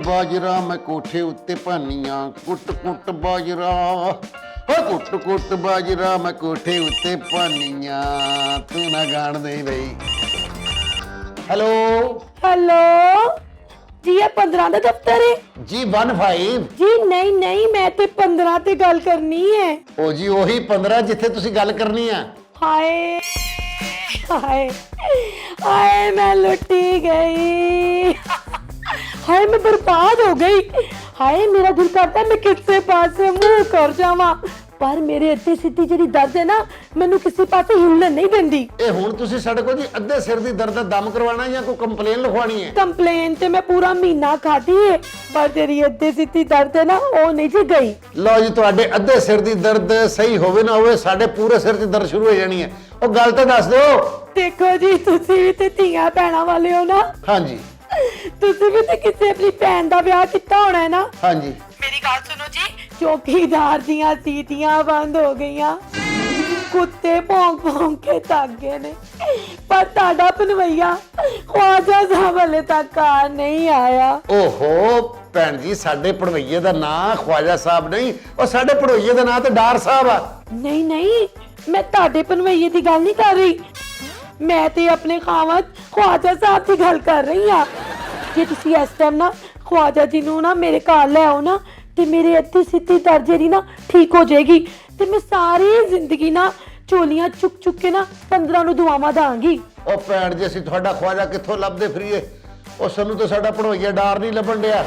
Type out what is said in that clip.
ਬਾਜਰਾ ਮੈਂ ਕੋਠੇ ਉੱਤੇ ਭਾਨੀਆਂ ਕੁੱਟ ਕੁੱਟ ਬਾਜਰਾ ਹੋ ਕੁੱਟ ਬਾਜਰਾ ਮੈਂ ਕੋਠੇ ਉੱਤੇ ਭਾਨੀਆਂ ਤੂੰ ਨਾ ਗਾਣ ਦੇ ਬਈ। ਹੈਲੋ हेलो जी ये 15 ਦਾ ਦਫ਼ਤਰ ਹੈ ਜੀ 15 ਜੀ ਨਹੀਂ ਨਹੀਂ ਮੈਂ ਤੇ 15 ਤੇ ਗੱਲ ਕਰਨੀ ਹੈ ਉਹ ਜੀ ਉਹੀ 15 ਜਿੱਥੇ ਤੁਸੀਂ ਗੱਲ ਕਰਨੀ ਆ। ਹਾਏ ਹਾਏ ਹਾਏ मैं लुटी गई हाय मैं बर्बाद हो गई हाय मेरा दिल करता है मैं किससे पास से मुंह कर जावा पर मेरे ਅੱਧੇ ਸਿੱਧੀ ਜਿਹੜੀ ਦਰਦ ਹੈ ਨਾ ਮੈਨੂੰ ਕਿਸੇ ਪਾਸੇ ਹਿੱਲਣ ਨਹੀਂ ਦਿੰਦੀ। ਇਹ ਹੁਣ ਤੁਸੀਂ ਸਾਡੇ ਕੋਲ ਜੀ ਅੱਧੇ ਸਿਰ ਦੀ ਦਰਦ ਦਾ ਦਮ ਕਰਵਾਉਣਾ ਜਾਂ ਕੋਈ ਕੰਪਲੇਨ ਲਿਖਵਾਉਣੀ ਹੈ? ਕੰਪਲੇਨ ਤੇ ਮੈਂ ਪੂਰਾ ਮਹੀਨਾ ਖਾਧੀ ਹੈ ਪਰ ਜਿਹੜੀ ਅੱਧੇ ਸਿੱਧੀ ਦਰਦ ਹੈ ਨਾ ਉਹ ਨਹੀਂ ਜੀ ਗਈ। ਲਓ ਜੀ ਤੁਹਾਡੇ ਅੱਧੇ ਸਿਰ ਦੀ ਦਰਦ ਸਹੀ ਹੋਵੇ ਨਾ ਹੋਵੇ ਸਾਡੇ ਪੂਰੇ ਸਿਰ 'ਚ ਦਰਦ ਸ਼ੁਰੂ ਹੋ ਜਾਣੀ ਹੈ। ਉਹ ਗੱਲ ਤਾਂ ਦੱਸ ਦਿਓ। ਦੇਖੋ ਜੀ ਤੁਸੀਂ ਵੀ ਤੇ ਧੀਆਂ ਭੈਣਾਂ ਵਾਲੇ ਹੋ ਨਾ। ਹਾਂਜੀ ਤੁਸੀਂ ਵੀ ਤੇ ਕਿਸੇ ਆਪਣੀ ਭੈਣ ਦਾ ਵਿਆਹ ਕੀਤਾ ਹੋਣਾ ਹੈ ਨਾ। ਹਾਂਜੀ ਮੇਰੀ ਗੱਲ ਸੁਣੋ ਜੀ ਚੌਕੀਦਾਰ ਦੀਆਂ ਸੀਟੀਆਂ ਬੰਦ ਹੋ ਗਈਆਂ ਕੁੱਤੇ ਭੌਂਕ ਭੌਂਕ ਕੇ ਥੱਕ ਗਏ ਨੇ ਪਰ ਤੁਹਾਡਾ ਪਨਵਈਆ ਖਵਾਜਾ ਸਾਹਿਬ ਹਲੇ ਤੱਕ ਆ ਨਹੀਂ ਆਇਆ। ਓਹੋ ਭੈਣ ਜੀ ਸਾਡੇ ਪੜਵਈਏ ਦਾ ਨਾਂ ਖਵਾਜਾ ਸਾਹਿਬ ਨਹੀਂ ਉਹ ਸਾਡੇ ਪੜਵਈਏ ਦਾ ਨਾਂ ਤੇ ਡਾਰ ਸਾਹਿਬ ਆ। ਨਹੀਂ ਨਹੀਂ ਮੈਂ ਤੁਹਾਡੇ ਪਨਵਈਏ ਦੀ ਗੱਲ ਨਹੀਂ ਕਰ ਰਹੀ ਮੈਂ ਤੇ ਆਪਣੇ ਖਾਵਤ ਖਵਾਜਾ ਸਾਹਿਬ ਦੀ ਗੱਲ ਕਰ ਰਹੀ ਹਾਂ। ਜੇ ਤੁਸੀਂ ਇਸ ਟਾਈਮ ਨਾ ਖਵਾਜਾ ਜੀ ਨੂੰ ਨਾ ਮੇਰੇ ਘਰ ਲੈ ਆਓ ਨਾ ਤੇ ਮੇਰੇ ਅੱਧੀ ਸਿੱਧੀ ਦਰਦ ਜਿਹੜੀ ਨਾ ਠੀਕ ਹੋ ਜਾਏਗੀ ਤੇ ਮੈਂ ਸਾਰੀ ਜ਼ਿੰਦਗੀ ਨਾ ਝੋਲੀਆਂ ਚੁੱਕ ਕੇ ਨਾ 15 ਨੂੰ ਦੁਆਵਾਂ ਦਾਂਗੀ। ਉਹ ਭੈਣ ਜੀ ਅਸੀਂ ਤੁਹਾਡਾ ਖਵਾਜਾ ਕਿੱਥੋਂ ਲੱਭਦੇ ਫਿਰੀਏ ਉਹ ਸਾਨੂੰ ਤਾਂ ਸਾਡਾ ਪੜਵਈਆ ਡਾਰ ਨਹੀਂ ਲੱਭਣ ਡਿਆ।